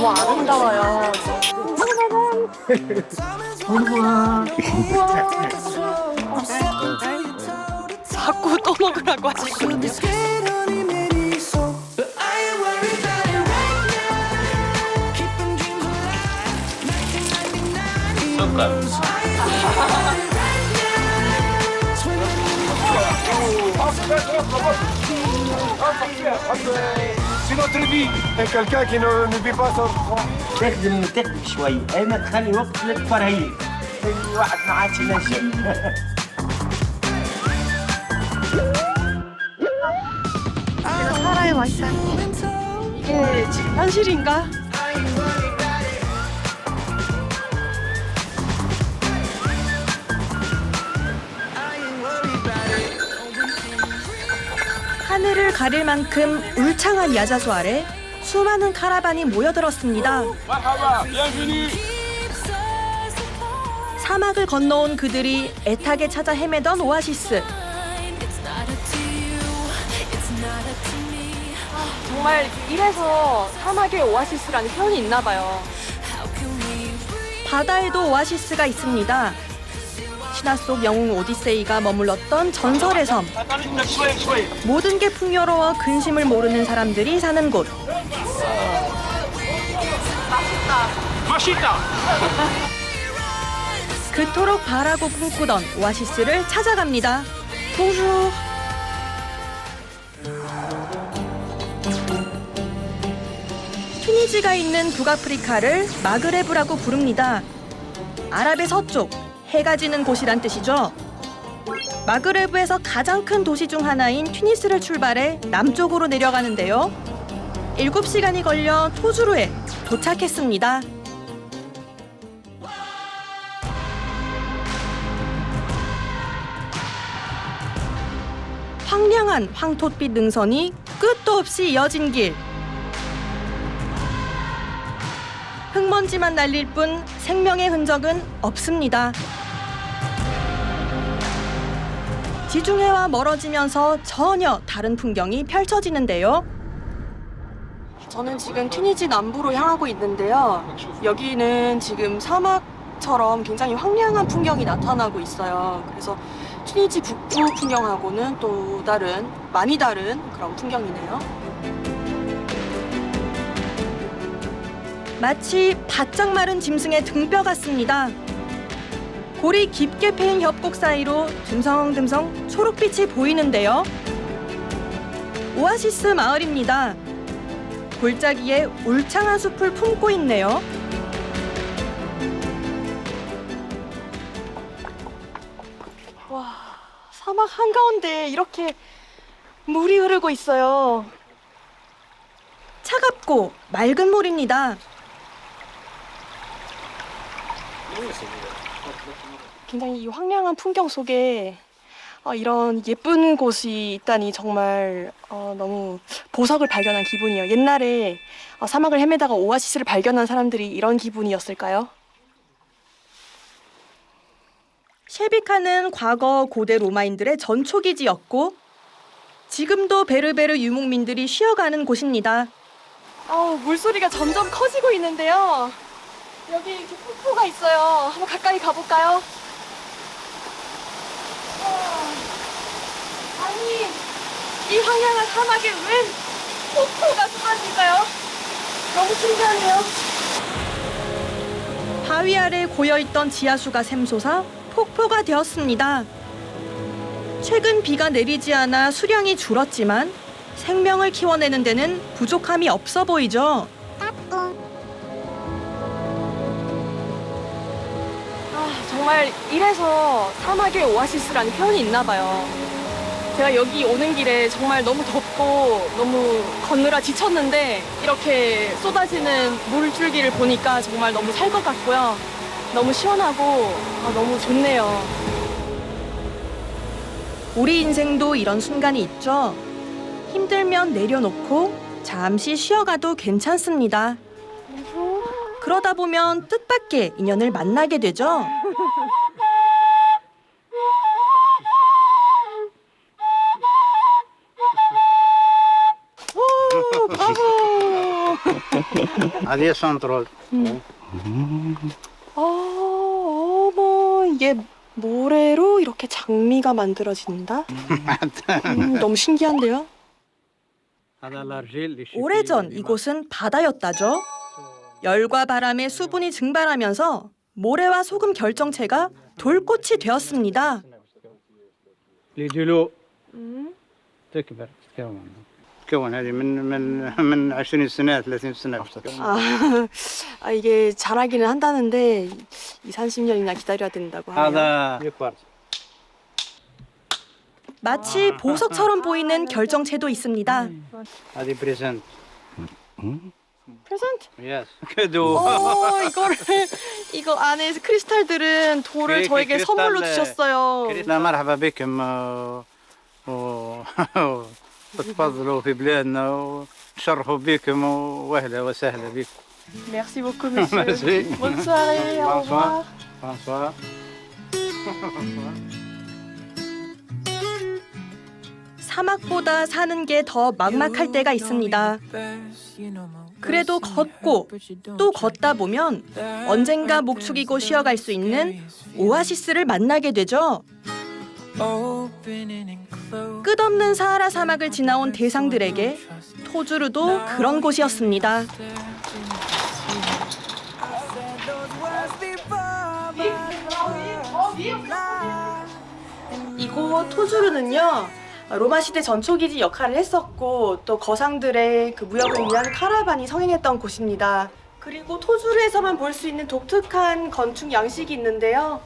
너무 아름다워요. 우와. 자꾸 떠먹으라고 하시거든요. C'est notre vie. Et quelqu'un qui ne vit pas sans croix. تخدم شوي، أنا تخلي وقت للترهيب. في واحد ما عادش ينجم. 내가 살아야 맛있어. 이게 지금 현실인가? 하늘을 가릴 만큼 울창한 야자수 아래 수많은 카라반이 모여들었습니다. 사막을 건너온 그들이 애타게 찾아 헤매던 오아시스. 정말 이래서 사막에 오아시스라는 표현이 있나 봐요. 바다에도 오아시스가 있습니다. 신화 속 영웅 오디세이가 머물렀던 전설의 섬. 모든 게 풍요로워 근심을 모르는 사람들이 사는 곳. Machita. 그토록 바라고 꿈꾸던 오아시스를 찾아갑니다. 봉주. 튀니지가 있는 북아프리카를 마그레브라고 부릅니다. 아랍의 서쪽, 해가 지는 곳이란 뜻이죠. 마그레브에서 가장 큰 도시 중 하나인 튀니스를 출발해 남쪽으로 내려가는데요. 7시간이 걸려 토주루에 도착했습니다. 황량한 황토빛 능선이 끝도 없이 이어진 길. 흙먼지만 날릴 뿐 생명의 흔적은 없습니다. 지중해와 멀어지면서 전혀 다른 풍경이 펼쳐지는데요. 저는 지금 튀니지 남부로 향하고 있는데요. 여기는 지금 사막처럼 굉장히 황량한 풍경이 나타나고 있어요. 그래서 튀니지 북부 풍경하고는 또 다른, 많이 다른 그런 풍경이네요. 마치 바짝 마른 짐승의 등뼈 같습니다. 골이 깊게 패인 협곡 사이로 듬성듬성 초록빛이 보이는데요. 오아시스 마을입니다. 골짜기에 울창한 숲을 품고 있네요. 와, 사막 한가운데 이렇게 물이 흐르고 있어요. 차갑고 맑은 물입니다. 굉장히 이 황량한 풍경 속에 이런 예쁜 곳이 있다니 정말 너무 보석을 발견한 기분이에요. 옛날에 사막을 헤매다가 오아시스를 발견한 사람들이 이런 기분이었을까요? 셰비카는 과거 고대 로마인들의 전초기지였고 지금도 베르베르 유목민들이 쉬어가는 곳입니다. 물소리가 점점 커지고 있는데요. 여기 이렇게 폭포가 있어요. 한번 가까이 가볼까요? 아니, 이 황량한 사막에 웬 폭포가 쏟아질까요? 너무 신기하네요. 바위 아래 고여있던 지하수가 샘솟아 폭포가 되었습니다. 최근 비가 내리지 않아 수량이 줄었지만 생명을 키워내는 데는 부족함이 없어 보이죠? 정말 이래서 사막에 오아시스라는 표현이 있나 봐요. 제가 여기 오는 길에 정말 너무 덥고 너무 걷느라 지쳤는데 이렇게 쏟아지는 물줄기를 보니까 정말 너무 살 것 같고요. 너무 시원하고 너무 좋네요. 우리 인생도 이런 순간이 있죠. 힘들면 내려놓고 잠시 쉬어가도 괜찮습니다. 그러다 보면 뜻밖의 인연을 만나게 되죠. 오, 바보! هذه سنترال. 어머, 이게 모래로 이렇게 장미가 만들어진다? 너무 신기한데요? 오래전 이곳은 바다였다죠. 열과 바람에 수분이 증발하면서 모래와 소금 결정체가 돌꽃이 되었습니다. لدلو تكبر تكون هذه من 20 سنة 30 سنة. 이게 자라기는 한다는데 20-30년이나 기다려야 된다고 하네요. هذا يكبر. 마치 보석처럼 보이는 결정체도 있습니다. هذه بريزنت. 프레젠트? يس كادو. 이거 안에 크리스탈들은 돌을 그 저에게 크리스탈, 선물로 주셨어요. لا مرحبا بكم وتفضلوا في بلادنا وتشرفوا بكم واهلا وسهلا بكم. Merci beaucoup, monsieur. Merci. Bonne soirée. Au revoir. Bonsoir. 사막보다 사는 게 더 막막할 때가 있습니다. 그래도 걷고 또 걷다 보면 언젠가 목축이고 쉬어갈 수 있는 오아시스를 만나게 되죠. 끝없는 사하라 사막을 지나온 대상들에게 토주르도 그런 곳이었습니다. 이곳 토주르는요, 로마 시대 전초기지 역할을 했었고 또 거상들의 그 무역을 위한 카라반이 성행했던 곳입니다. 그리고 토주르에서만 볼 수 있는 독특한 건축 양식이 있는데요.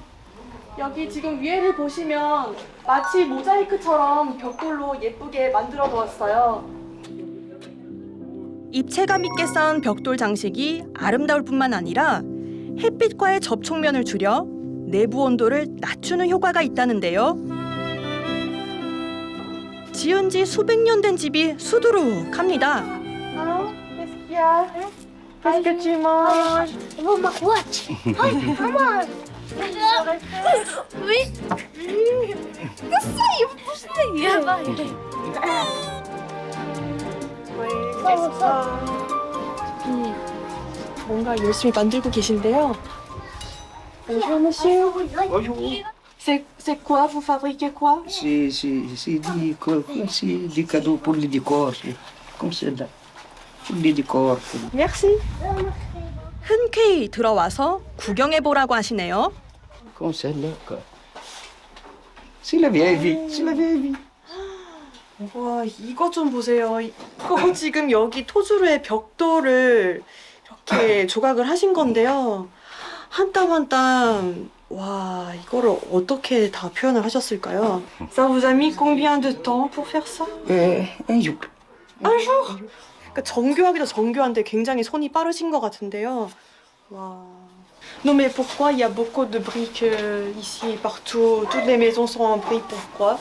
여기 지금 위에를 보시면 마치 모자이크처럼 벽돌로 예쁘게 만들어 놓았어요. 입체감 있게 쌓은 벽돌 장식이 아름다울 뿐만 아니라 햇빛과의 접촉면을 줄여 내부 온도를 낮추는 효과가 있다는데요. 지은 지 수백 년 된 집이 수두룩합니다. Qu'est-ce que tu manges? Watch. Hi, come on. Oui. Essaye, essaye. 뭔가 열심히 만들고 계신데요. Bonjour, monsieur. C'est quoi? Vous fabriquez quoi? C'est des cadeaux pour les décors. Comme celle-là. Pour les décors. Merci. 흔쾌히 들어와서 구경해 보라고 하시네요. Comme celle-là. Quoi. C'est la vieille vie. C'est la vieille vie. 와, 이거 좀 보세요. 이거 지금 여기 토주르의 벽돌을 이렇게 조각을 하신 건데요. 한 땀 한 땀. 와, 이거를 어떻게 다 표현을 하셨을까요? Ça vous a mis combien de temps pour faire ça? Un jour. Un jour? 그러니까 정교하기도 정교한데 굉장히 손이 빠르신 것 같은데요. 와. Non mais pourquoi il y a beaucoup de briques ici partout? Toutes les maisons sont en briques. Pourquoi?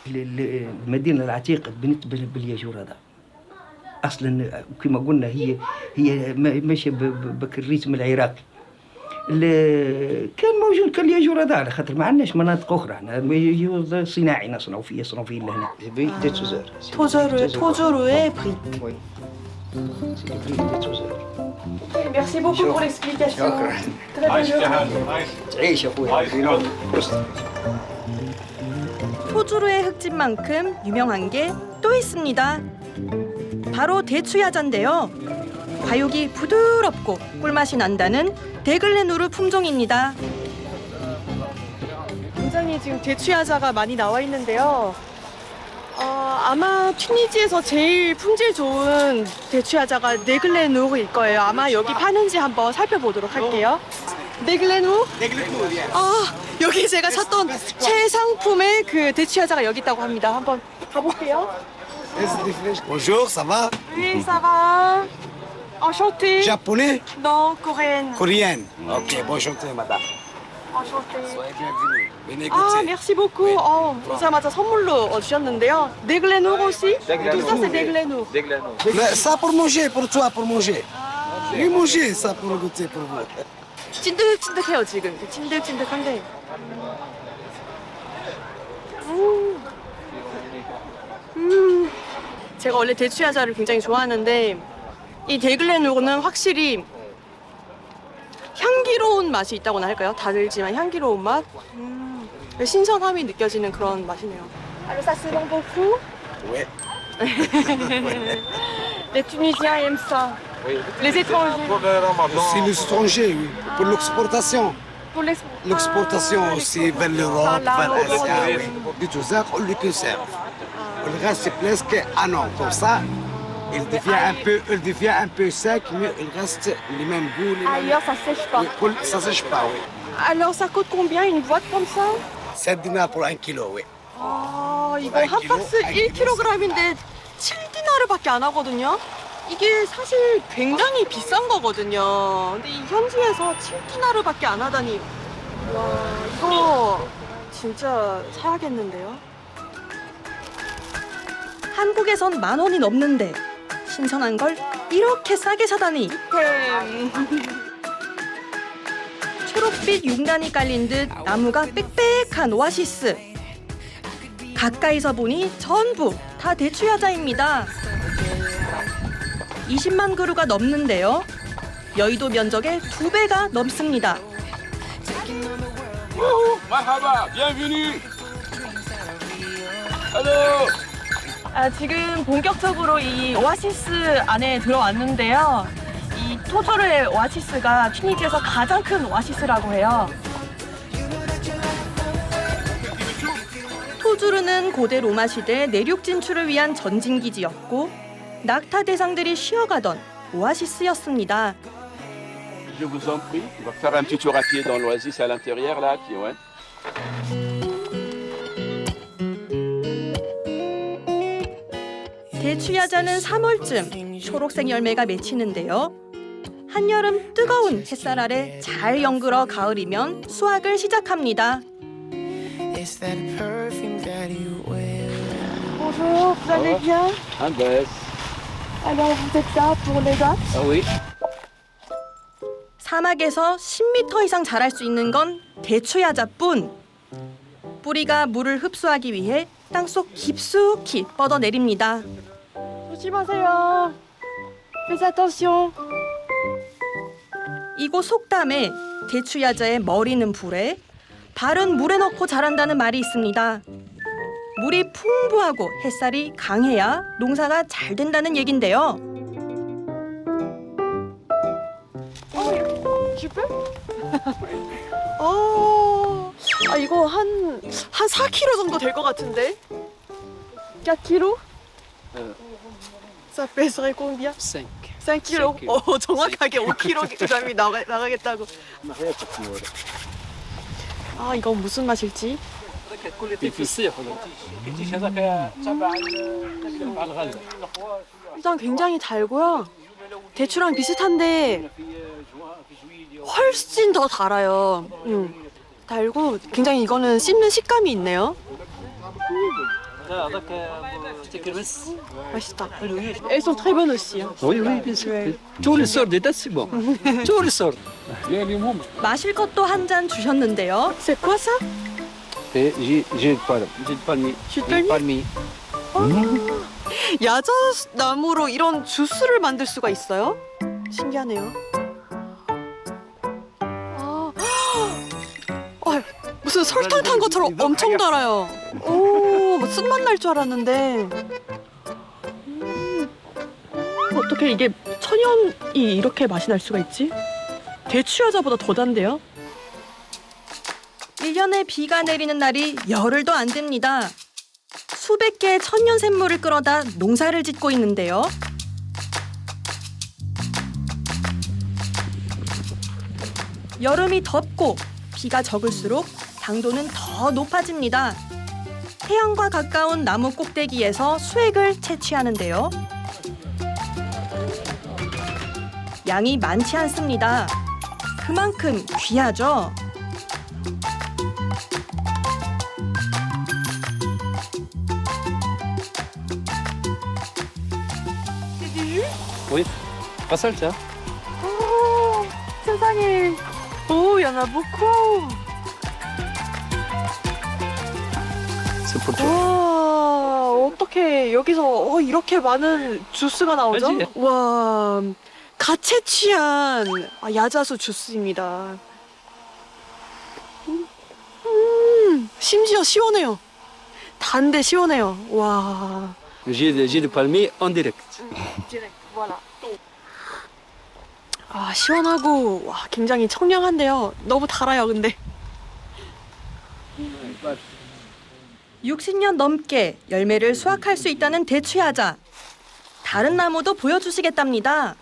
المدينة العتيقة بنت بالياجور هذا. أصلا كما قلنا هي ماشية بالريتم العراقي. كان موجود كالياجور هذا على خاطر ما عندناش مناطق أخرى. هنا صناعي نصنعوا فيه يصنعوا فيه لهنا. 토주르의 briques. Oui. C'est des briques de Tozeur. Merci beaucoup pour l'explication. Très bien. تعيش أخويا. 토주르의 흙집만큼 유명한 게 또 있습니다. 바로 대추야자인데요. 과육이 부드럽고 꿀맛이 난다는 데글레누르 품종입니다. 굉장히 지금 대추야자가 많이 나와 있는데요. 아마 튀니지에서 제일 품질 좋은 대추야자가 데글레누르일 거예요. 아마 여기 파는지 한번 살펴보도록 할게요. 데글레누르? 여기 제가 찾던 최상품의 그 대추야자가 여기 있다고 합니다. 한번 가볼게요. Bonjour, ça va? Oui, ça va. Enchantée. Japonais? Non, coréenne. Coréenne? Ok, bonjour, madame. Enchantée. Soyez bienvenue. Venez Ah, goûter. merci beaucoup. 오자마자 선물로 주셨는데요. 데글레누르 aussi? Tout ça, c'est 데글레누르. Mais ça pour manger, pour toi, pour manger. Oui, manger, ça pour goûter pour vous. 찐득찐득해요, 지금. 찐득찐득한데. 제가 원래 대추야자를 굉장히 좋아하는데 이 데글렌로는 확실히 향기로운 맛이 있다고나 할까요? 다르지만 향기로운 맛. 신선함이 느껴지는 그런 맛이네요. Alors ça se vend beaucoup? Ouais. Les Tunisiens aiment ça. Les étrangers. Aussi les étrangers, oui. Pour l'exportation. Pour les... L'exportation aussi vers l'Europe, vers l'Asie, oui. Du tout ça, on le conserve. Le reste, c'est presque un an. Comme ça, il devient un peu sec, mais il reste les mêmes goûts. Les mêmes... Ailleurs, ça sèche pas. Oui, ça sèche pas, oui. Alors ça coûte combien une boîte comme ça? 7 dinars pour 1 kilo, oui. 아, 이거 한 한 킬로? 박스 1kg인데 7디나르밖에 안 하거든요. 이게 사실 굉장히 비싼 거거든요. 근데 이 현지에서 7디나르밖에 안 하다니. 와, 이거 진짜 사야겠는데요. 한국에선 10,000원이 넘는데 신선한 걸 이렇게 싸게 사다니. 초록빛 용단이 깔린 듯 나무가 빽빽한 오아시스. 가까이서 보니 전부 다 대추야자입니다. 20만 그루가 넘는데요. 여의도 면적의 2배가 넘습니다. Marhaba, bienvenue. Hello. 지금 본격적으로 이 오아시스 안에 들어왔는데요. 이 토조르의 오아시스가 튀니지에서 가장 큰 오아시스라고 해요. 토주르는 고대 로마 시대 내륙 진출을 위한 전진 기지였고 낙타 대상들이 쉬어가던 오아시스였습니다. Je vous en prie, on va faire un petit tour à pied dans l'oasis à l'intérieur là, puis ouais. 대추야자는 3월쯤 초록색 열매가 맺히는데요. 한여름 뜨거운 햇살 아래 잘 연그러 가을이면 수확을 시작합니다. Bonjour, vous allez bien? Un baisse. Alors vous êtes là pour les dates? Ah oui. 사막에서 10m 이상 자랄 수 있는 건 대추야자뿐. 뿌리가 물을 흡수하기 위해 땅속 깊숙이 뻗어내립니다. 조심하세요. Faites attention. 이곳 속담에 대추야자의 머리는 불에, 발은 물에 넣고 자란다는 말이 있습니다. 물이 풍부하고 햇살이 강해야 농사가 잘 된다는 얘긴데요. 이거 한 4kg 정도 될 것 같은데? 4kg? Ça pèserait combien? 5kg. 정확하게 5kg 나가겠다고. 이건 무슨 맛일지? 일단 굉장히 달고요. 대추랑 비슷한데 훨씬 더 달아요. 달고 굉장히 이거는 씹는 식감이 있네요. 맛있다. Elles sont très bonnes aussi. Oui, oui, bien sûr. Tous les sortes de dates, c'est bon. Tous les sortes. 마실 것도 한 잔 주셨는데요. C'est quoi ça? J'ai le palmier. Jus de palmier? 야자나무로 이런 주스를 만들 수가 있어요? 신기하네요. 무슨 설탕 탄 것처럼 엄청 달아요. 오, 쓴맛 날 줄 알았는데. 어떻게 이게 천연이 이렇게 맛이 날 수가 있지? 대추야자보다 더 단데요? 1년에 비가 내리는 날이 열흘도 안 됩니다. 수백 개의 천연 샘물을 끌어다 농사를 짓고 있는데요. 여름이 덥고 비가 적을수록 당도는 더 높아집니다. 태양과 가까운 나무 꼭대기에서 수액을 채취하는데요. 양이 많지 않습니다. 그만큼 귀하죠. Oui, pas ça, ça. 세상에. 오, y'en a beaucoup. C'est pour toi. 와, 어떻게 여기서 이렇게 많은 주스가 나오죠? 그치? 와, 가채 취한 야자수 주스입니다. 심지어 시원해요. 단데 시원해요. 와. Jus de palmier en direct. 아, 시원하고 와, 굉장히 청량한데요. 너무 달아요, 근데. 60년 넘게 열매를 수확할 수 있다는 대추야자. 다른 나무도 보여주시겠답니다.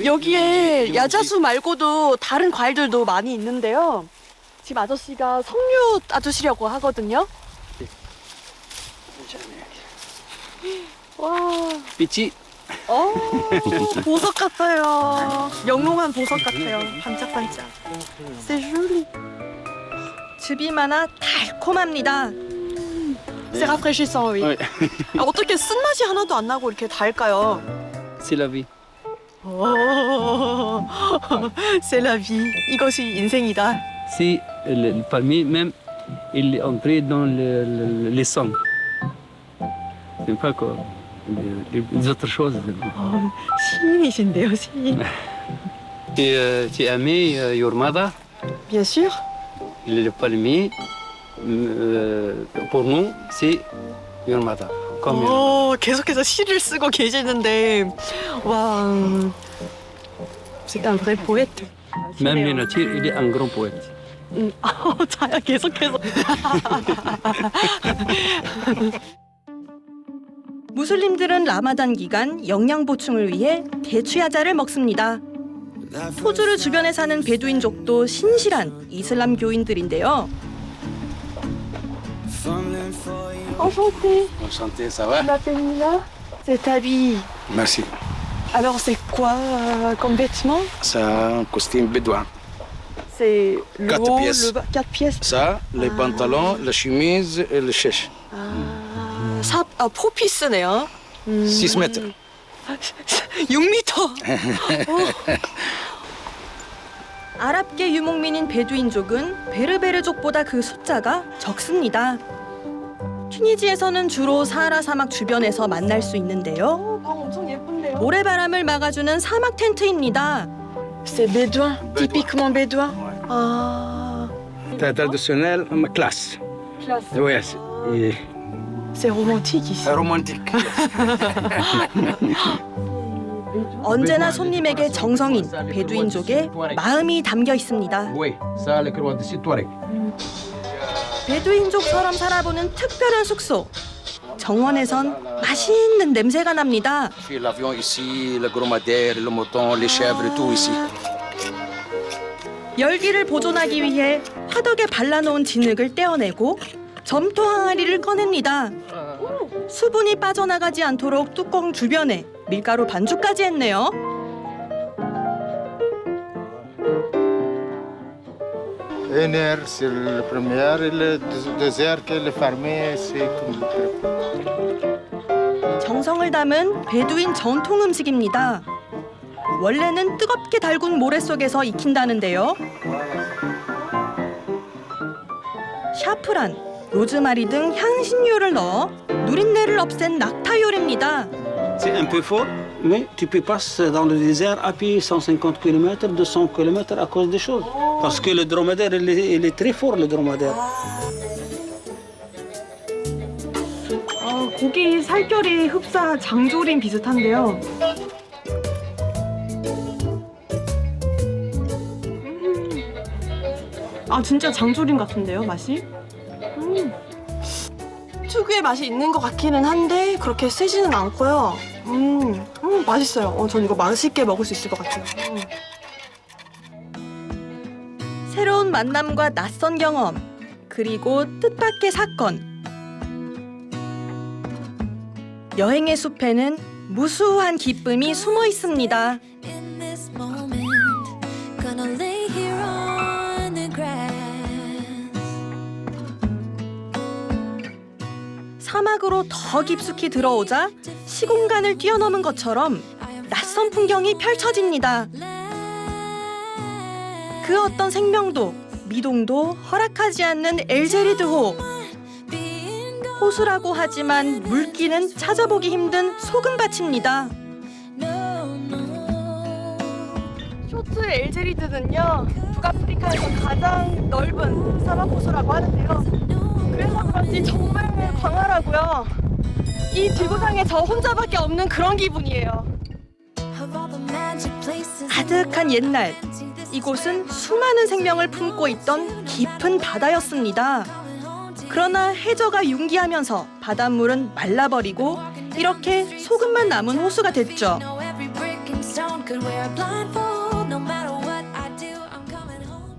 여기에 야자수 말고도 다른 과일들도 많이 있는데요. 지금 아저씨가 석류 따주시려고 하거든요. 와, Petit. 보석 같아요. 영롱한 보석 같아요. 반짝반짝. C'est joli. 즙이 많아 달콤합니다. C'est rafraîchissant, oui. Ouais. 어떻게 쓴맛이 하나도 안 나고 이렇게 달까요? C'est la vie. C'est la vie. 이것이 인생이다. Si le palmier même, il est entré dans les sangs. C'est pas comme les autres choses. 시인이신데요, 시인. Tu as aimé your mother, Bien sûr. le palmier, pour nous, c'est your mother. Comme your mother. 계속해서 시를 쓰고 계시는데 와, c'est un vrai poète. Même la nature, il est un grand poète. 자야 계속해서. 무슬림들은 라마단 기간 영양 보충을 위해 대추야자를 먹습니다. 포주르 주변에 사는 베두인족도 신실한 이슬람 교인들인데요. Enchantée. Enchanté, ça va? Je m'appelle Nina. Cet habit. Merci. Alors c'est quoi comme vêtement? C'est un costume bédouin. C'est le 4 haut, pièces. le bas, 4 pièces. Ça, les pantalons, la chemise et le chèche. 포피스네요. 6 mètres. 6m. 아랍계 유목민인 베두인족은 베르베르족보다 그 숫자가 적습니다. 튀니지에서는 주로 사하라 사막 주변에서 만날 수 있는데요. 방 엄청 예쁜데요. 모래바람을 막아주는 사막 텐트입니다. C'est bédouin, typiquement bédouin. Ah, Traditionnel, ma classe. classe. Oui, C'est romantique ici. c'est romantique. 언제나 손님에게 정성인 베두인족의 마음이 담겨 있습니다. Oui, ça, le croix de Touareg. 베두인족처럼 살아보는 특별한 숙소. 정원에선 맛있는 냄새가 납니다. Puis l'avion ici, le dromadaire, le mouton, les chèvres, tout ici. 열기를 보존하기 위해 화덕에 발라놓은 진흙을 떼어내고 점토 항아리를 꺼냅니다. 수분이 빠져나가지 않도록 뚜껑 주변에 밀가루 반죽까지 했네요. Une heure, c'est le premier, et le 2 heures que le fermier, c'est comme... 정성을 담은 베두인 전통 음식입니다. 원래는 뜨겁게 달군 모래 속에서 익힌다는데요. 샤프란, 로즈마리 등 향신료를 넣어 누린내를 없앤 낙타 요리입니다. C'est un peu fort, mais tu peux passer dans le désert à pied 150 km, 200 km à cause des choses. Parce que le dromadaire, il est très fort, le dromadaire. 고기 살결이 흡사 장조림 비슷한데요. 진짜 장조림 같은데요, 맛이? 특유의 맛이 있는 것 같기는 한데 그렇게 세지는 않고요. 맛있어요. 전 이거 맛있게 먹을 수 있을 것 같아요. 새로운 만남과 낯선 경험, 그리고 뜻밖의 사건. 여행의 숲에는 무수한 기쁨이 숨어 있습니다. 사막으로 더 깊숙이 들어오자 시공간을 뛰어넘은 것처럼 낯선 풍경이 펼쳐집니다. 그 어떤 생명도 미동도 허락하지 않는 엘제리드호. 호수라고 하지만 물기는 찾아보기 힘든 소금밭입니다. 쇼트 엘제리드는요, 북아프리카에서 가장 넓은 사막 호수라고 하는데요. 그래서 그런지 정말 광활하고요. 이 지구상에 저 혼자밖에 없는 그런 기분이에요. 아득한 옛날, 이곳은 수많은 생명을 품고 있던 깊은 바다였습니다. 그러나 해저가 융기하면서 바닷물은 말라버리고 이렇게 소금만 남은 호수가 됐죠.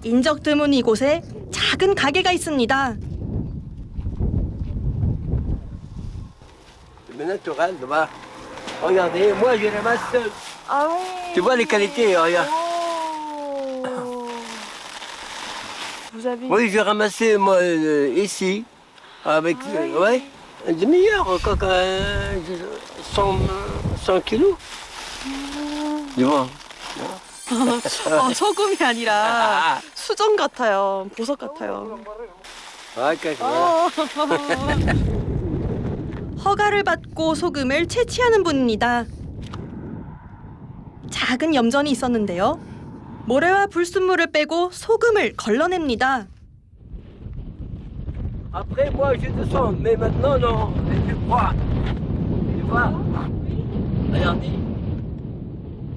인적 드문 이곳에 작은 가게가 있습니다. Naturel, tu vois. Regardez, moi je ramasse seul. Ah oui. Tu vois les qualités, regarde. Vous avez... Oui, je ramassais moi ici, avec, ouais, une demi-heure, quoi, 100 kilos. Tu vois. 소금이 아니라 수정 같아요. 보석 같아요. 허가를 받고 소금을 채취하는 분입니다. 작은 염전이 있었는데요. 모래와 불순물을 빼고 소금을 걸러냅니다. Après, moi, je descends, mais maintenant, non, c'est froid. Tu vois? Regardez.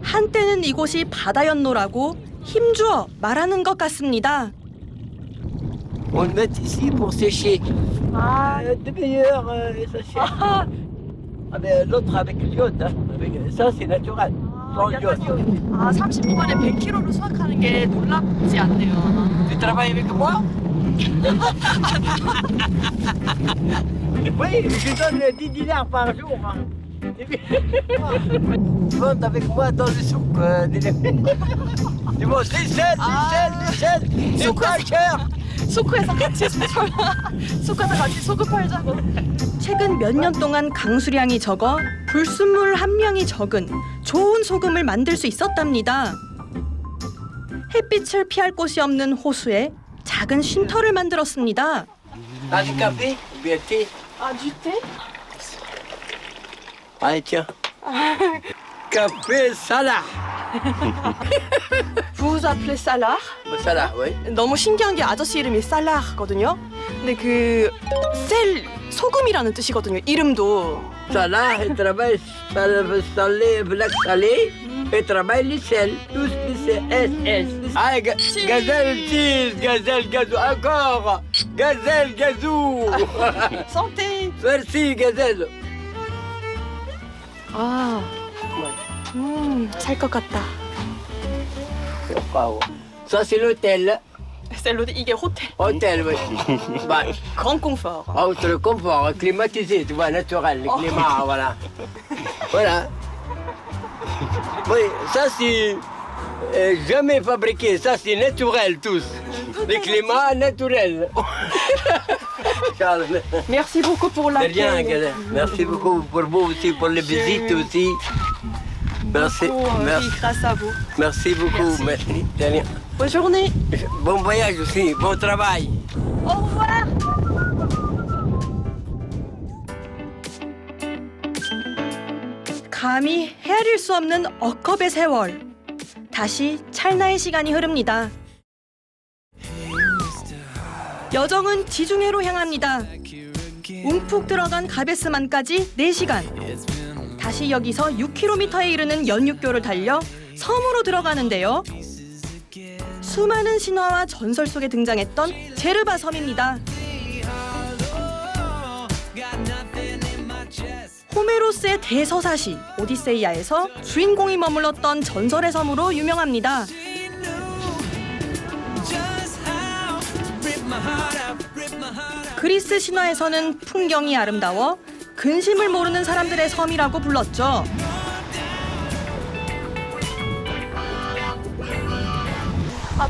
한때는 이곳이 바다였노라고 힘주어 말하는 것 같습니다. On le met ici pour sécher. Ah, Demi-heure, et ça sèche. Ah, mais l'autre avec l'iode, hein. Ça, c'est naturel. Sans iode. 아, 30분에 100kg를 수확하는 게 놀랍지 않네요. Tu travailles avec moi? Oui, je donne 10 dinars par jour. Tu montes avec moi dans le souk. Tu vois, des selles. C'est pas cher. 수크에서 같이 소금 팔자고. 최근 몇 년 동안 강수량이 적어 불순물 함량이 적은 좋은 소금을 만들 수 있었답니다. 햇빛을 피할 곳이 없는 호수에 작은 쉼터를 만들었습니다. T'as du café ou bien thé? 아, du thé? Allez, tiens. Café Salah. Vous appelez Salah? Salah, oui. 너무 신기한 게 아저씨 이름이 살라거든요. 근데 그 소금이라는 뜻이거든요. 이름도. Salah, il travaille salé, black salé. Il travaille les sels. Tous les SS. Ah, gazelle cheese, gazelle gazou, encore. Gazelle gazou. Santé. Merci, gazelle. 아, 살 것 같다. Ça, c'est l'hôtel. 샐러드 이게 호텔. Hôtel, oui. Bah, Grand confort. autre confort, climatisé, tu vois, naturel, le climat, voilà. Voilà. Oui, ça, c'est jamais fabriqué, ça, c'est naturel, tous. Le climat naturel. Charles. Merci beaucoup pour la. De rien, Gala. Merci beaucoup pour vous aussi, pour les visites aussi. Merci. Merci. Grâce à vous. Merci beaucoup. Merci. De rien. Bonne journée. Bon voyage aussi. Bon travail. Au revoir. 감히 헤아릴 수 없는 억겁의 세월. 다시 찰나의 시간이 흐릅니다. 여정은 지중해로 향합니다. 움푹 들어간 가베스만까지 4시간. 다시 여기서 6km에 이르는 연육교를 달려 섬으로 들어가는데요. 수많은 신화와 전설 속에 등장했던 제르바 섬입니다. 호메로스의 대서사시 오디세이아에서 주인공이 머물렀던 전설의 섬으로 유명합니다. 그리스 신화에서는 풍경이 아름다워 근심을 모르는 사람들의 섬이라고 불렀죠.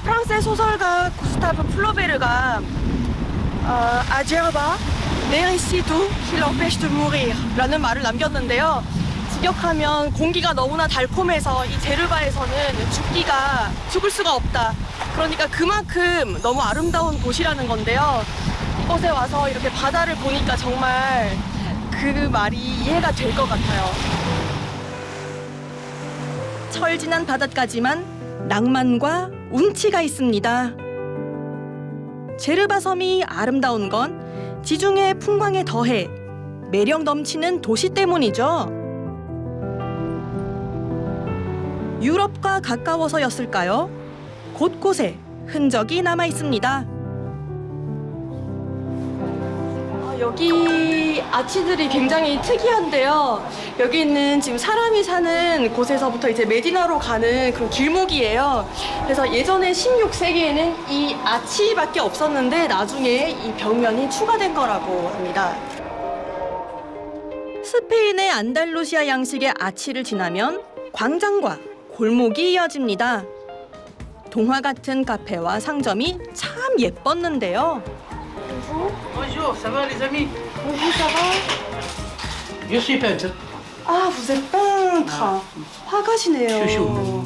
프랑스의 소설가 구스타브 플로베르가 아제르바 네리시도 킬러페시 드 무리르 라는 말을 남겼는데요. 직역하면 공기가 너무나 달콤해서 이 제르바에서는 죽을 수가 없다. 그러니까 그만큼 너무 아름다운 곳이라는 건데요. 이곳에 와서 이렇게 바다를 보니까 정말 그 말이 이해가 될 것 같아요. 철진한 바닷가지만 낭만과 운치가 있습니다. 제르바 섬이 아름다운 건 지중해 풍광에 더해 매력 넘치는 도시 때문이죠. 유럽과 가까워서였을까요? 곳곳에 흔적이 남아 있습니다. 여기 아치들이 굉장히 특이한데요. 여기 있는 지금 사람이 사는 곳에서부터 이제 메디나로 가는 그런 길목이에요. 그래서 예전에 16세기에는 이 아치밖에 없었는데 나중에 이 벽면이 추가된 거라고 합니다. 스페인의 안달루시아 양식의 아치를 지나면 광장과 골목이 이어집니다. 동화 같은 카페와 상점이 참 예뻤는데요. Bonjour, ça va les amis? Bonjour, ça va? Je suis peintre. 아, vous êtes peintre. 화가시네요.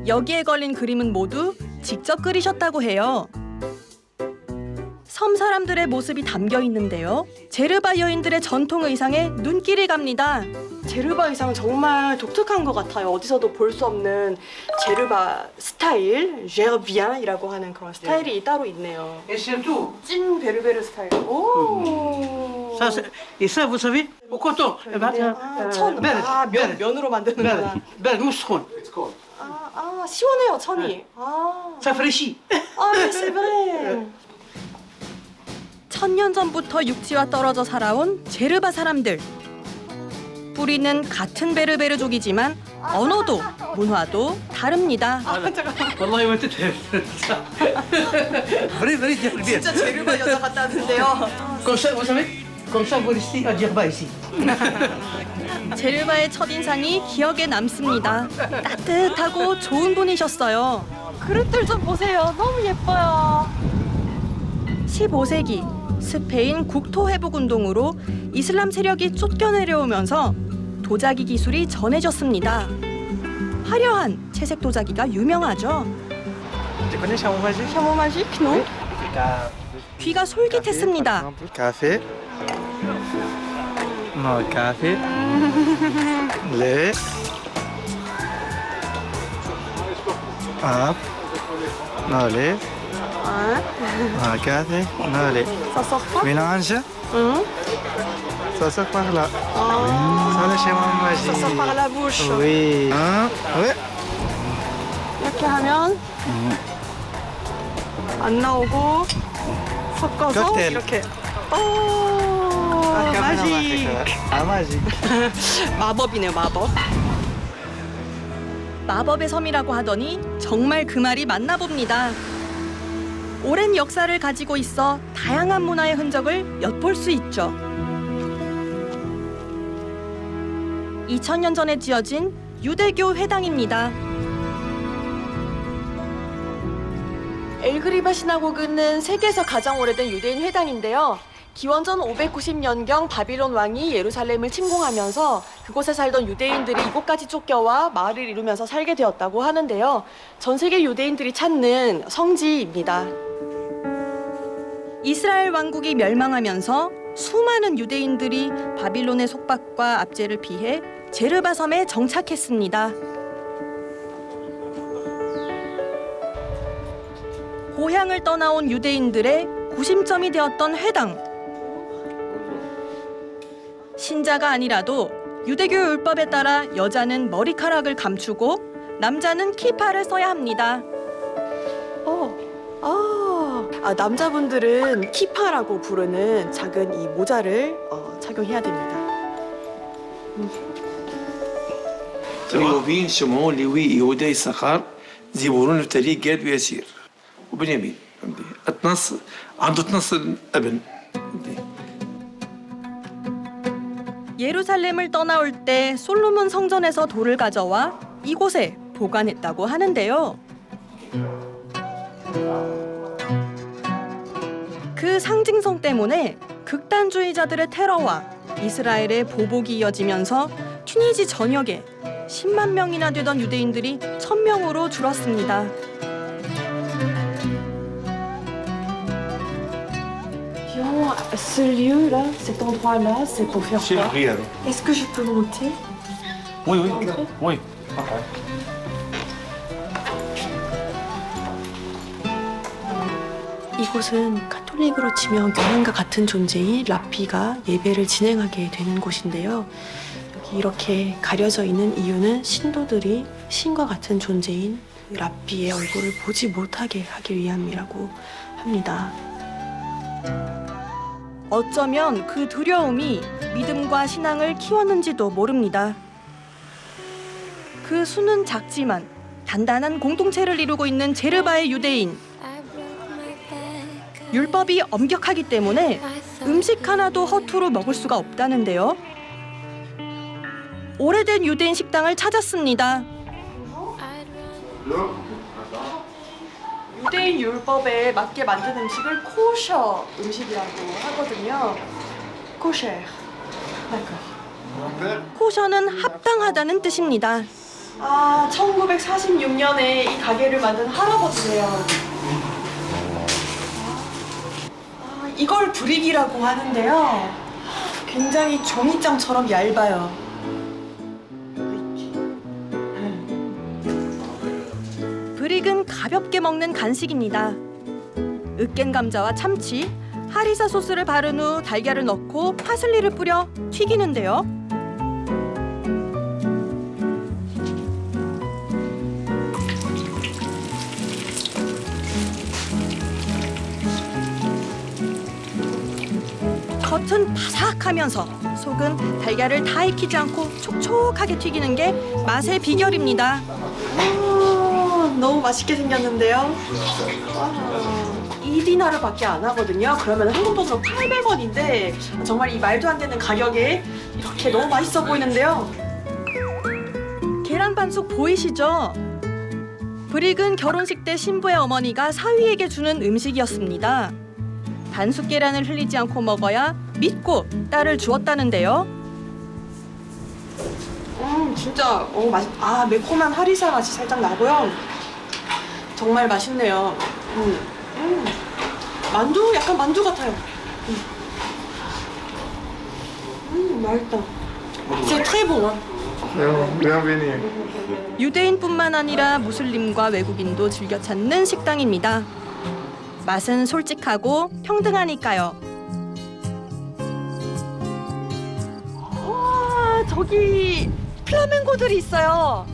여기에 걸린 그림은 모두 직접 그리셨다고 해요. 섬 사람들의 모습이 담겨 있는데요. 제르바 여인들의 전통 의상에 눈길이 갑니다. 제르바 의상은 정말 독특한 것 같아요. 어디서도 볼 수 없는 제르바 스타일, 제르비안이라고 하는 그런 스타일이 따로 있네요. Et surtout, 찐 베르베르 스타일. 오. et ça vous savez, au coton. 천. 면으로 만드는구나. Belle mousseron. 시원해요, 천이. Ça fraîchit. mais c'est vrai. 1000년 전부터 육지와 떨어져 살아온 제르바 사람들. 뿌리는 같은 베르베르족이지만 언어도 문화도 다릅니다. والله ما تتهم. Vrai, dire bien. 진짜 제르바 여자 같다는데요. Comme ça, vous savez, comme ça vous restez à Djerba ici. 제르바의 첫인상이 기억에 남습니다. 따뜻하고 좋은 분이셨어요. 그릇들 좀 보세요. 너무 예뻐요. 15세기 스페인 국토회복운동으로 이슬람 세력이 쫓겨내려오면서 도자기 기술이 전해졌습니다. 화려한 채색 도자기가 유명하죠. 샤모 마식? 노? 귀가 솔깃했습니다. Café. No, café. Le. Hop. No, le. Café. No, le. Ça sort pas? Mélange. Ça sort par là. Ça, le schéma magique. Ça sort par la bouche. Oui. Oui. 이렇게 하면 안 나오고 섞어서 칵테일. 이렇게. 오, 마식. magique. 마법이네요, 마법. 마법의 섬이라고 하더니 정말 그 말이 맞나 봅니다. 오랜 역사를 가지고 있어 다양한 문화의 흔적을 엿볼 수 있죠. 2000년 전에 지어진 유대교 회당입니다. 엘그리바 시나고그는 세계에서 가장 오래된 유대인 회당인데요. 기원전 590년경 바빌론 왕이 예루살렘을 침공하면서 그곳에 살던 유대인들이 이곳까지 쫓겨와 마을을 이루면서 살게 되었다고 하는데요. 전 세계 유대인들이 찾는 성지입니다. 이스라엘 왕국이 멸망하면서 수많은 유대인들이 바빌론의 속박과 압제를 피해 제르바 섬에 정착했습니다. 고향을 떠나온 유대인들의 구심점이 되었던 회당. 신자가 아니라도 유대교 율법에 따라 여자는 머리카락을 감추고 남자는 키파를 써야 합니다. 남자분들은 키파라고 부르는 작은 이 모자를 착용해야 됩니다. روبين شمعون لوي يهودا يسخر زيبورون التالي جاد ويسير وبنيامين اتنص عنده 12 ابن. 예루살렘을 떠나올 때 솔로몬 성전에서 돌을 가져와 이곳에 보관했다고 하는데요. 그 상징성 때문에 극단주의자들의 테러와 이스라엘의 보복이 이어지면서 튀니지 전역에 10만 명이나 되던 유대인들이 1000명으로 줄었습니다. Ce lieu-là, cet endroit-là, c'est pour faire C'est quoi? prière. Est-ce que je peux monter? Oui, oui, oui. 이곳은 카톨릭으로 치면 교황과 같은 존재인 라피가 예배를 진행하게 되는 곳인데요. 여기 이렇게 가려져 있는 이유는 신도들이 신과 같은 존재인 라피의 얼굴을 보지 못하게 하기 위함이라고 합니다. 어쩌면 그 두려움이 믿음과 신앙을 키웠는지도 모릅니다. 그 수는 작지만 단단한 공동체를 이루고 있는 제르바의 유대인. 율법이 엄격하기 때문에 음식 하나도 허투루 먹을 수가 없다는데요. 오래된 유대인 식당을 찾았습니다. 유대인 율법에 맞게 만든 음식을 코셔 음식이라고 하거든요. 코셔. 코셔는 합당하다는 뜻입니다. 1946년에 이 가게를 만든 할아버지세요. 이걸 브릭이라고 하는데요. 굉장히 종이장처럼 얇아요. 브릭은 가볍게 먹는 간식입니다. 으깬 감자와 참치, 하리사 소스를 바른 후 달걀을 넣고 파슬리를 뿌려 튀기는데요. 겉은 바삭하면서 속은 달걀을 다 익히지 않고 촉촉하게 튀기는 게 맛의 비결입니다. 너무 맛있게 생겼는데요. 2디나르밖에 안 하거든요. 그러면 한국 돈으로 800원인데 정말 이 말도 안 되는 가격에 이렇게 너무 맛있어 보이는데요. 계란 반숙 보이시죠? 브릭은 결혼식 때 신부의 어머니가 사위에게 주는 음식이었습니다. 반숙 계란을 흘리지 않고 먹어야 믿고 딸을 주었다는데요. 진짜 매콤한 하리사 맛이 살짝 나고요. 정말 맛있네요. 만두? 약간 만두 같아요. 맛있다. C'est très bon. 유대인뿐만 아니라 무슬림과 외국인도 즐겨 찾는 식당입니다. 맛은 솔직하고 평등하니까요. 와, 저기 플라멩고들이 있어요.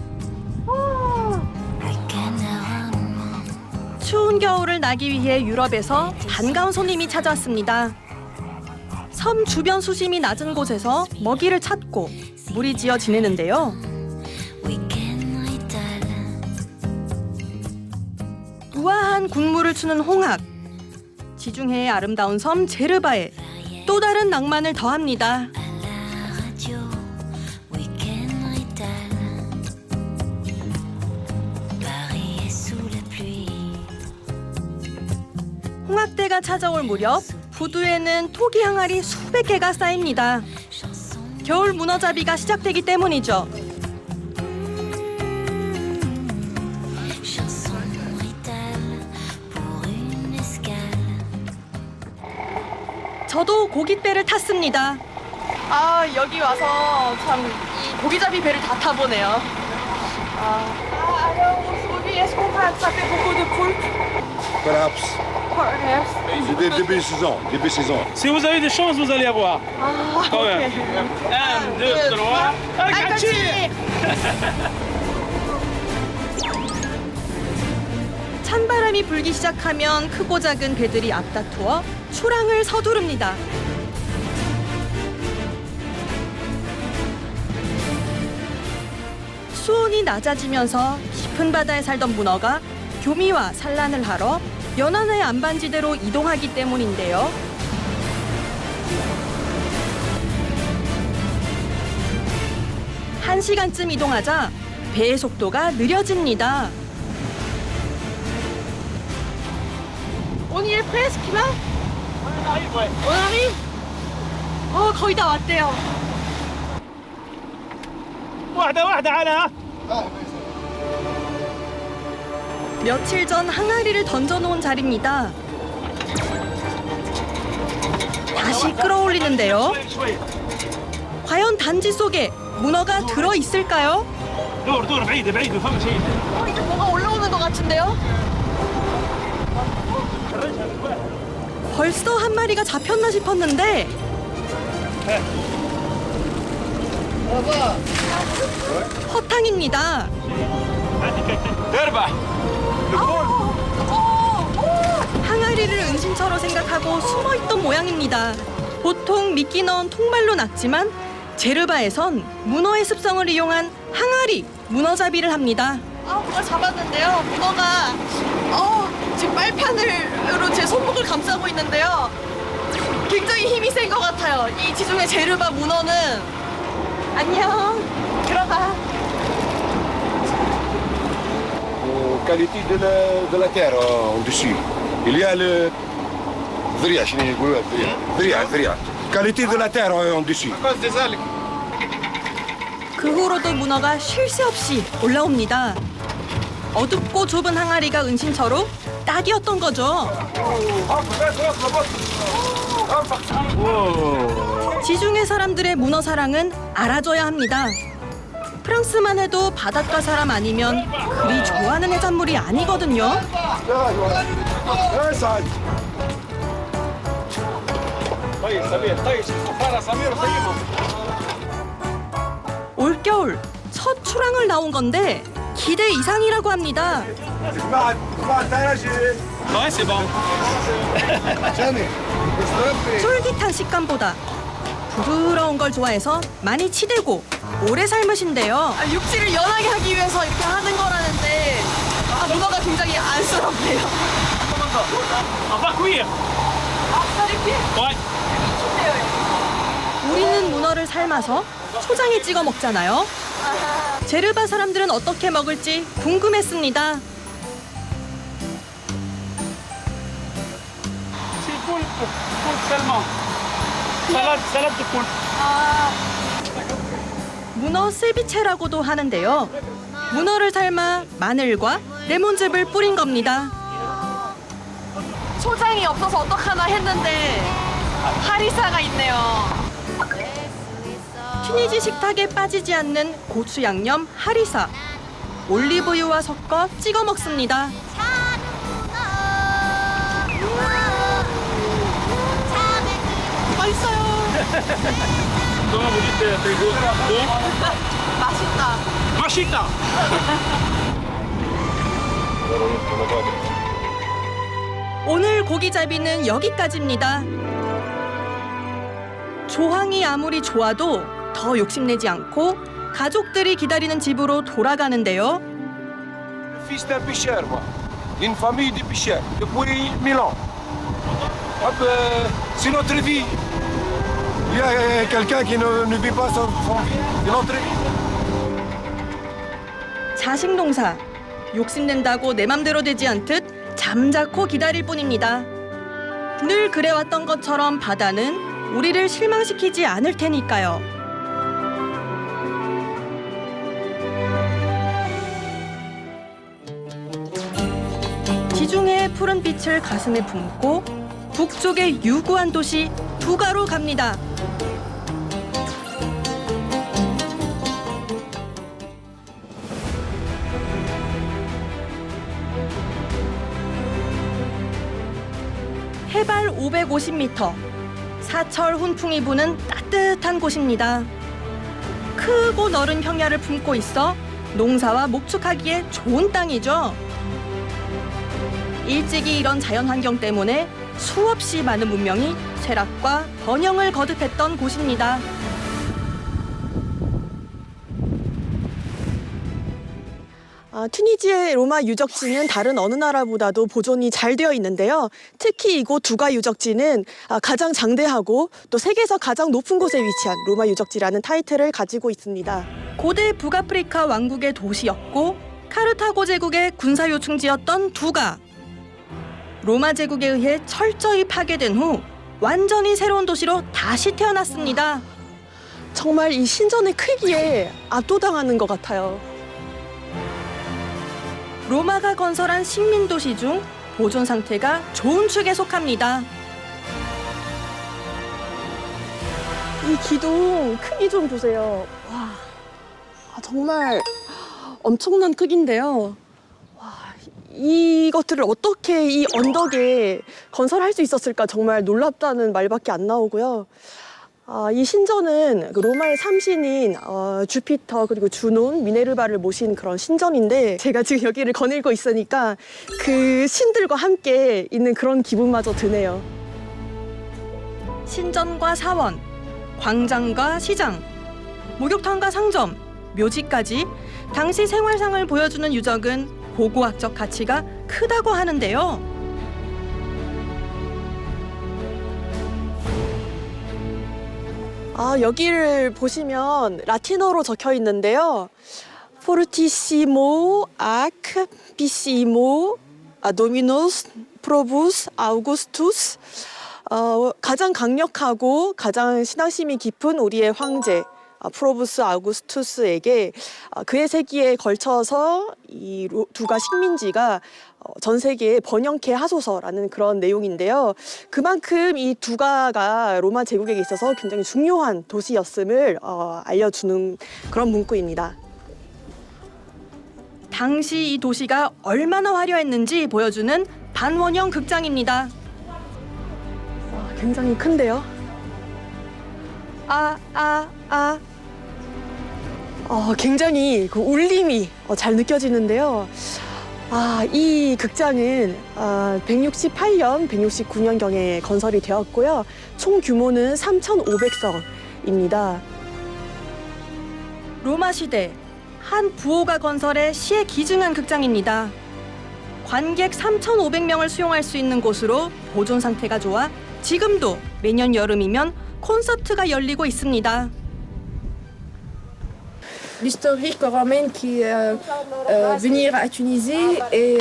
추운 겨울을 나기 위해 유럽에서 반가운 손님이 찾아왔습니다. 섬 주변 수심이 낮은 곳에서 먹이를 찾고 무리지어 지내는데요. 우아한 국물을 추는 홍학. 지중해의 아름다운 섬 제르바에 또 다른 낭만을 더합니다. 홍학대가 찾아올 무렵 부두에는 토기 항아리 수백 개가 쌓입니다. 겨울 문어잡이가 시작되기 때문이죠. 저도 고깃배를 탔습니다. 여기 와서 참 이 고기잡이 배를 다 타보네요. Perhaps. Des saisons, des saisons. Si vous avez des chances, vous allez avoir. Quand même. 1, 2, 3. 같이! 찬바람이 불기 시작하면 크고 작은 배들이 앞다투어 출항을 서두릅니다. 수온이 낮아지면서 깊은 바다에 살던 문어가 교미와 산란을 하러 연안의 안반지대로 이동하기 때문인데요. 한 시간쯤 이동하자 배의 속도가 느려집니다. On y est presque là? On arrive? 거의 다 왔대요. واحدة على. 며칠 전 항아리를 던져놓은 자리입니다. 다시 끌어올리는데요. 과연 단지 속에 문어가 들어 있을까요? 이제 뭐가 올라오는 것 같은데요? 벌써 한 마리가 잡혔나 싶었는데 허탕입니다. 항아리를 은신처로 생각하고 숨어있던 모양입니다. 보통 미끼 넣은 통발로 낚지만 제르바에선 문어의 습성을 이용한 항아리 문어잡이를 합니다. 문어 잡았는데요. 문어가 지금 빨판으로 제 손목을 감싸고 있는데요. 굉장히 힘이 센 것 같아요. 이 지중해 제르바 문어는. 안녕. 들어가. qualité de la terre au-dessus. Il y a le ذريع شنو يقولوا ذريع qualité de la terre au-dessus. 그 후로도 문어가 쉴 새 없이 올라옵니다. 어둡고 좁은 항아리가 은신처로 딱이었던 거죠. 지중해 사람들의 문어 사랑은 알아줘야 합니다. 프랑스만 해도 바닷가 사람 아니면 그리 좋아하는 해산물이 아니거든요. 올겨울 첫 출항을 나온 건데 기대 이상이라고 합니다. 쫄깃한 식감보다 부드러운 걸 좋아해서 많이 치대고 오래 삶으신데요. 육질을 연하게 하기 위해서 이렇게 하는 거라는데 문어가 굉장히 안쓰럽네요. 우리는 문어를 삶아서 초장에 찍어 먹잖아요. 제르바 사람들은 어떻게 먹을지 궁금했습니다. 문어 세비체라고도 하는데요. 문어를 삶아 마늘과 레몬즙을 뿌린 겁니다. 초장이 없어서 어떡하나 했는데 하리사가 있네요. 튀니지 식탁에 빠지지 않는 고추 양념 하리사. 올리브유와 섞어 찍어 먹습니다. 맛있어요. 맛있다. 오늘 고기잡이는 여기까지입니다. 조항이 아무리 좋아도 더 욕심내지 않고 가족들이 기다리는 집으로 돌아가는데요. Fils d'un pêcheur, moi. D'une famille de pêcheurs depuis 1000 ans. C'est notre vie. Il y a quelqu'un qui ne vit pas son vie. C'est notre vie. 자식 농사, 욕심낸다고 내 맘대로 되지 않듯 잠자코 기다릴 뿐입니다. 늘 그래왔던 것처럼 바다는 우리를 실망시키지 않을 테니까요. 지중해의 푸른 빛을 가슴에 품고 북쪽의 유구한 도시 두가로 갑니다. 해발 550m, 사철 훈풍이 부는 따뜻한 곳입니다. 크고 넓은 평야를 품고 있어 농사와 목축하기에 좋은 땅이죠. 일찍이 이런 자연환경 때문에 수없이 많은 문명이 쇠락과 번영을 거듭했던 곳입니다. 튀니지의 로마 유적지는 다른 어느 나라보다도 보존이 잘 되어 있는데요. 특히 이곳 두가 유적지는 가장 장대하고 또 세계에서 가장 높은 곳에 위치한 로마 유적지라는 타이틀을 가지고 있습니다. 고대 북아프리카 왕국의 도시였고 카르타고 제국의 군사 요충지였던 두가. 로마 제국에 의해 철저히 파괴된 후 완전히 새로운 도시로 다시 태어났습니다. 정말 이 신전의 크기에 압도당하는 것 같아요. 로마가 건설한 식민도시 중 보존 상태가 좋은 축에 속합니다. 이 기둥 크기 좀 보세요. 와, 정말 엄청난 크기인데요. 와, 이것들을 어떻게 이 언덕에 건설할 수 있었을까 정말 놀랍다는 말밖에 안 나오고요. 이 신전은 그 로마의 삼신인 주피터 그리고 주논, 미네르바를 모신 그런 신전인데 제가 지금 여기를 거닐고 있으니까 그 신들과 함께 있는 그런 기분마저 드네요. 신전과 사원, 광장과 시장, 목욕탕과 상점, 묘지까지 당시 생활상을 보여주는 유적은 고고학적 가치가 크다고 하는데요. 여기를 보시면 라틴어로 적혀 있는데요. Fortissimo ac pissimo Dominus Probus Augustus. 가장 강력하고 가장 신앙심이 깊은 우리의 황제 프로부스 아우구스투스에게 그의 세기에 걸쳐서 이 두가 식민지가 전 세계에 번영케 하소서라는 그런 내용인데요. 그만큼 이 두가가 로마 제국에 있어서 굉장히 중요한 도시였음을 알려주는 그런 문구입니다. 당시 이 도시가 얼마나 화려했는지 보여주는 반원형 극장입니다. 굉장히 큰데요. 굉장히 그 울림이 잘 느껴지는데요. 이 극장은 168년, 169년경에 건설이 되었고요. 총 규모는 3,500석입니다. 로마 시대 한 부호가 건설해 시에 기증한 극장입니다. 관객 3,500명을 수용할 수 있는 곳으로 보존 상태가 좋아 지금도 매년 여름이면 콘서트가 열리고 있습니다. L'historique romaine qui venir à Tunisie et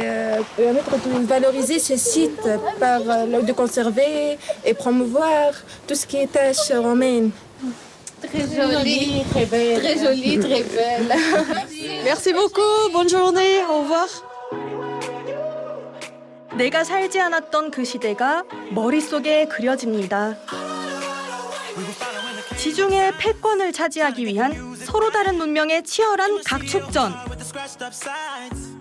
permettre de valoriser ce site, de conserver et promouvoir tout ce qui est tâches romaines. Très jolie, très belle. Très jolie, très belle. Merci beaucoup. Bonne journée. Au revoir. 내가 살지 않았던 그 시대가 머릿속에 그려집니다. 지중해 패권을 차지하기 위한 서로 다른 문명의 치열한 각축전.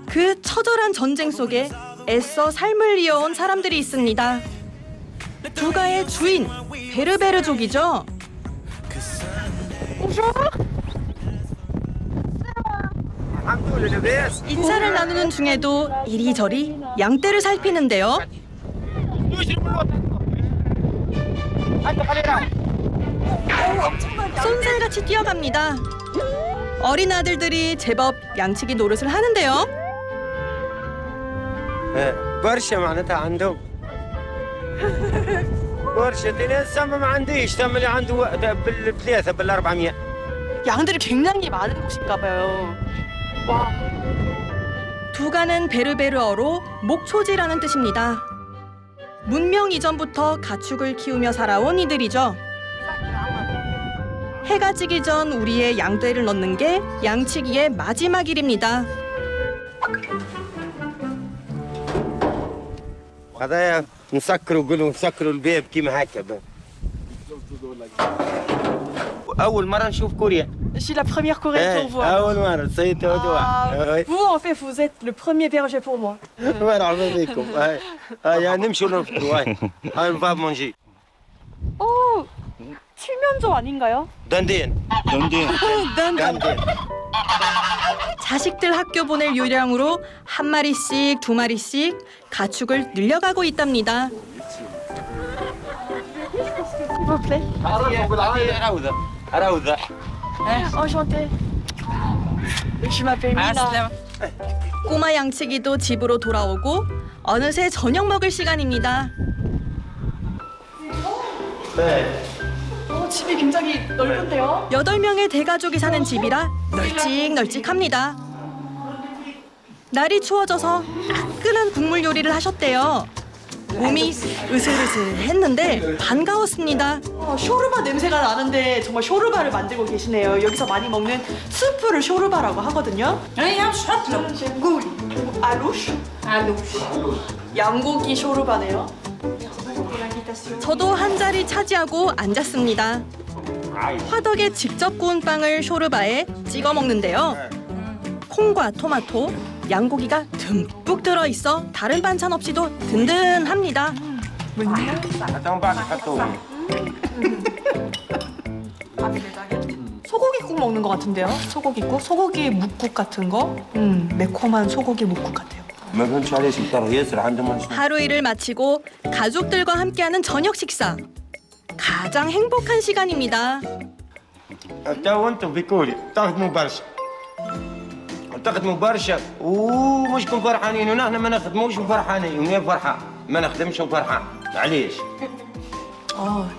그 처절한 전쟁 속에 애써 삶을 이어온 사람들이 있습니다. 두가의 주인, 베르베르족이죠. 인사를 나누는 중에도 이리저리 양떼를 살피는데요. 쏜살같이 뛰어갑니다. 어린 아들들이 제법 양치기 노릇을 하는데요. برشا معناتها عندهم برشا لسه ما عنديش ثم اللي عنده بالثلاثه بال400 양들이 굉장히 많은 곳인가 봐요. 와. 두가는 베르베르어로 목초지라는 뜻입니다. 문명 이전부터 가축을 키우며 살아온 이들이죠. 해가 지기 전 우리의 양떼를 넣는 게 양치기의 마지막 일입니다. هذايا نسكروا قولوا نسكروا الباب كيما هكا أول مرة نشوف كوريا. C'est la première Corée pour vous. أول مرة صيت Vous en fait vous êtes le premier berger pour moi. مرحبا بكم. هيا نمشوا نفطروا هاي نفا مونجي. 칠면조 아닌가요? دندين. دندين. 자식들 학교 보낼 요량으로 한 마리씩 두 마리씩 가축을 늘려가고 있답니다. S'il vous plaît. راوذة. Enchantée. Je m'appelle Mina. 꼬마 양치기도 집으로 돌아오고 어느새 저녁 먹을 시간입니다. 집이 굉장히 넓은데요? 8명의 대가족이 사는 집이라 널찍널찍합니다. 날이 추워져서 뜨끈한 국물 요리를 하셨대요. 몸이 으슬으슬했는데 반가웠습니다. 쇼르바 냄새가 나는데 정말 쇼르바를 만들고 계시네요. 여기서 많이 먹는 수프를 쇼르바라고 하거든요. 알루시? 양고기 쇼르바네요. 저도 한 자리 차지하고 앉았습니다. 화덕에 직접 구운 빵을 쇼르바에 찍어 먹는데요. 콩과 토마토, 양고기가 듬뿍 들어있어 다른 반찬 없이도 든든합니다. 소고기국 먹는 것 같은데요? 소고기국? 소고기 묵국 같은 거? 매콤한 소고기 묵국 같아요. 하루 일을 마치고 가족들과 함께하는 저녁 식사. 가장 행복한 시간입니다. تو انتم في كوريا تخدموا برشا ومشكم فرحانين ونحن ما نخدموش وفرحانين وين فرحان ما نخدمش وفرحان معليش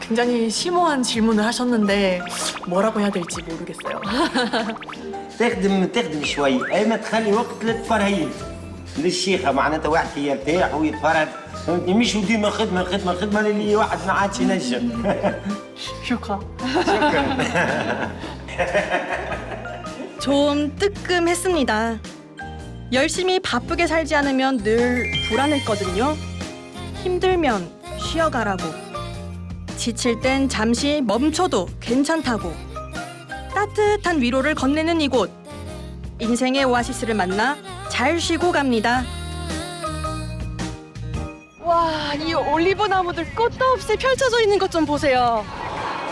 굉장히 심오한 질문을 하셨는데 뭐라고 해야 될지 모르겠어요. تخدم شوي اي ما تخلي وقت للتفرهيد للشيخه معناتها واحد يرتاح ويتفرج فهمتني مش وديما خدمه اللي واحد ما عادش ينجم شكرا. 좀 뜨끔했습니다. 열심히 바쁘게 살지 않으면 늘 불안했거든요. 힘들면 쉬어가라고. 지칠 땐 잠시 멈춰도 괜찮다고. 따뜻한 위로를 건네는 이곳. 인생의 오아시스를 만나 잘 쉬고 갑니다. 와, 이 올리브 나무들 끝도 없이 펼쳐져 있는 것 좀 보세요.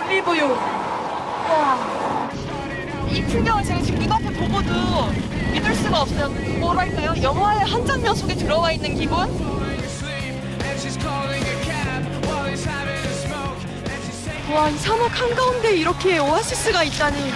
올리브유. 와. 이 풍경을 제가 지금 눈앞에 보고도 믿을 수가 없어요. 뭐랄까요? 영화의 한 장면 속에 들어와 있는 기분? 와, 이 사막 한가운데 이렇게 오아시스가 있다니.